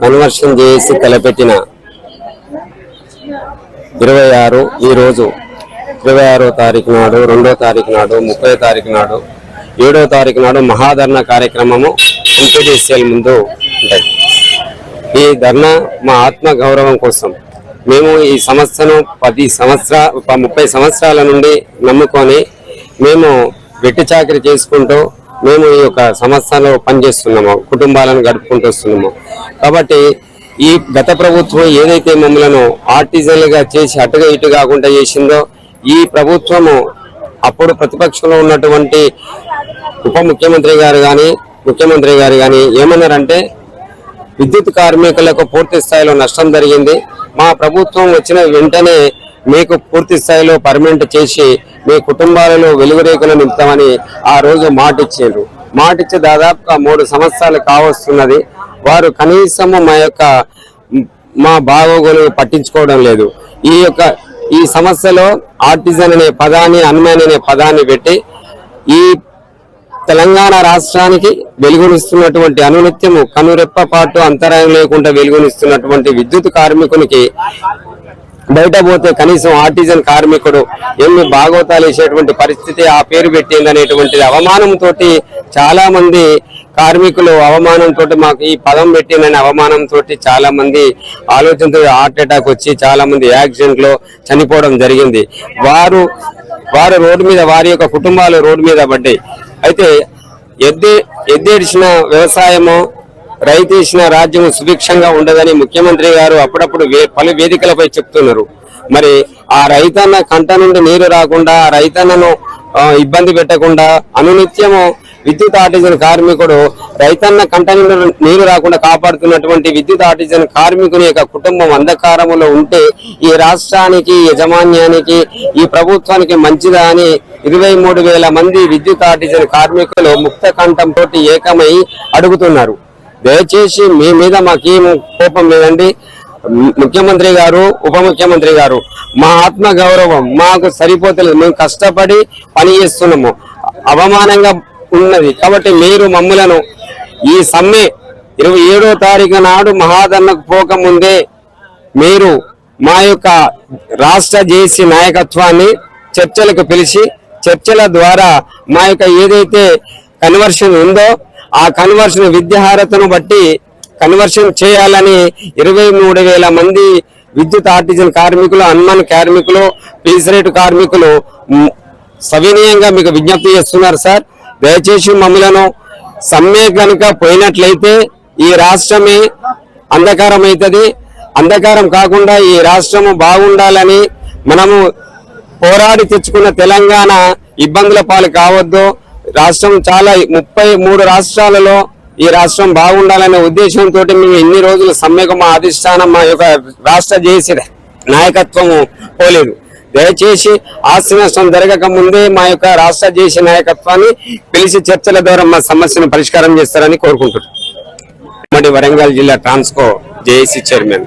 Conversion చేసి తలపెట్టిన 26 ఈ రోజు 26వ తారీఖు నాడు, 2వ తారీఖు నాడు, 30వ తారీఖు నాడు, 7వ తారీఖు నాడు మహాధర్నా కార్యక్రమము ఎంపీడీసీఎల్ ముందు ఉంటుంది. ఈ ధర్నా మా ఆత్మ గౌరవం కోసం. మేము ఈ సంస్థను 30 సంవత్సరాల నుండి నమ్ముకొని మేము వెట్టి చాకరీ చేసుకుంటూ మేము ఈ యొక్క సంస్థలో పనిచేస్తున్నాము, కుటుంబాలను గడుపుకుంటూ వస్తున్నాము. కాబట్టి ఈ గత ప్రభుత్వం ఏదైతే మమ్మలను ఆర్టిజన్లుగా చేసి అటుగా ఇటు కాకుండా చేసిందో, ఈ ప్రభుత్వము అప్పుడు ప్రతిపక్షంలో ఉన్నటువంటి ఉప ముఖ్యమంత్రి గారు కానీ ముఖ్యమంత్రి గారు కానీ ఏమన్నారంటే విద్యుత్ కార్మికులకు పూర్తి స్థాయిలో నష్టం జరిగింది, మా ప్రభుత్వం వచ్చిన వెంటనే మీకు పూర్తి స్థాయిలో పర్మనెంట్ చేసి మీ కుటుంబాలలో వెలుగురేకులు నింపుతామని ఆ రోజు మాటిచ్చారు. మాటిచ్చి దాదాపుగా 3 సంవత్సరాలు కావస్తున్నది. వారు కనీసము మా బాగోగులు పట్టించుకోవడం లేదు. ఈ సమస్యలో ఆర్టిజన్ అనే పదాన్ని, అన్మ్యాన్ అనే పదాన్ని పెట్టి ఈ తెలంగాణ రాష్ట్రానికి వెలుగునిస్తున్నటువంటి అనునిత్యము కనురెప్ప పాటు అంతరాయం లేకుండా వెలుగునిస్తున్నటువంటి విద్యుత్ కార్మికునికి బయట పోతే కనీసం ఆర్టిజన్ కార్మికుడు ఎన్ని భాగవతాలు వేసేటువంటి పరిస్థితి ఆ పేరు పెట్టింది అనేటువంటిది అవమానంతో చాలా మంది కార్మికులు అవమానంతో మాకు ఈ పదం పెట్టిందనే అవమానంతో చాలా మంది ఆలోచనతో హార్ట్ అటాక్ వచ్చి చాలా మంది యాక్సిడెంట్ లో చనిపోవడం జరిగింది. వారు రోడ్డు మీద, వారి యొక్క కుటుంబాలు రోడ్డు మీద పడ్డాయి. అయితే ఎద్దేడిచిన వ్యవసాయము, రైతు ఇచ్చిన రాజ్యం సుభిక్షంగా ఉండదని ముఖ్యమంత్రి గారు అప్పుడప్పుడు పలు వేదికలపై చెప్తున్నారు. మరి ఆ రైతన్న కంట నుండి నీరు రాకుండా, ఆ రైతన్నను ఇబ్బంది పెట్టకుండా అనునిత్యము విద్యుత్ ఆర్టిజన్ కార్మికుడు రైతన్న కంట నుండి నీరు రాకుండా కాపాడుతున్నటువంటి విద్యుత్ ఆర్టిజన్ కార్మికుని యొక్క కుటుంబం అంధకారములో ఉంటే ఈ రాష్ట్రానికి, యజమాన్యానికి, ఈ ప్రభుత్వానికి మంచిదా అని 23,000 మంది విద్యుత్ ఆర్టిజన్ కార్మికులు ముక్త కంఠంతో ఏకమై అడుగుతున్నారు. దయచేసి మీ మీద మాకేం కోపం లేదండి. ముఖ్యమంత్రి గారు, ఉప ముఖ్యమంత్రి గారు, మా ఆత్మ గౌరవం మాకు సరిపోతలేదు. మేము కష్టపడి పని చేస్తున్నాము, అవమానంగా ఉన్నది. కాబట్టి మీరు మమ్మలను ఈ సమ్మె 27వ తారీఖు నాడు మహాధర్నకు పోకముందే మీరు మా యొక్క రాష్ట్ర జేసీ నాయకత్వాన్ని చర్చలకు పిలిచి చర్చల ద్వారా మా యొక్క ఏదైతే కన్వర్షన్ ఉందో ఆ కన్వర్షన్ విద్యార్హతను బట్టి కన్వర్షన్ చేయాలని 23,000 మంది విద్యుత్ ఆర్టిజన్ కార్మికులు, అన్మన్ కార్మికులు, పీసరేటు కార్మికులు సవినయంగా మీకు విజ్ఞప్తి చేస్తున్నారు. సార్, దయచేసి మమ్మలను సమ్మె కనుక పోయినట్లయితే ఈ రాష్ట్రమే అంధకారం అవుతుంది. అంధకారం కాకుండా ఈ రాష్ట్రము బాగుండాలని మనము పోరాడి తెచ్చుకున్న తెలంగాణ ఇబ్బందుల పాలు కావద్దు. రాష్ట్రం చాలా 33 రాష్ట్రాలలో ఈ రాష్ట్రం బాగుండాలనే ఉద్దేశంతో మేము ఇన్ని రోజులు సమ్మెకు మా అధిష్టానం, మా యొక్క రాష్ట్ర జేసీ నాయకత్వము పోలేదు. దయచేసి ఆస్తి నష్టం జరగక ముందే మా యొక్క రాష్ట్ర జేసీ నాయకత్వాన్ని పిలిచి చర్చల ద్వారా మా సమస్యను పరిష్కారం చేస్తారని కోరుకుంటున్నాను. వరంగల్ జిల్లా ట్రాన్స్కో జేఏసీ చైర్మన్.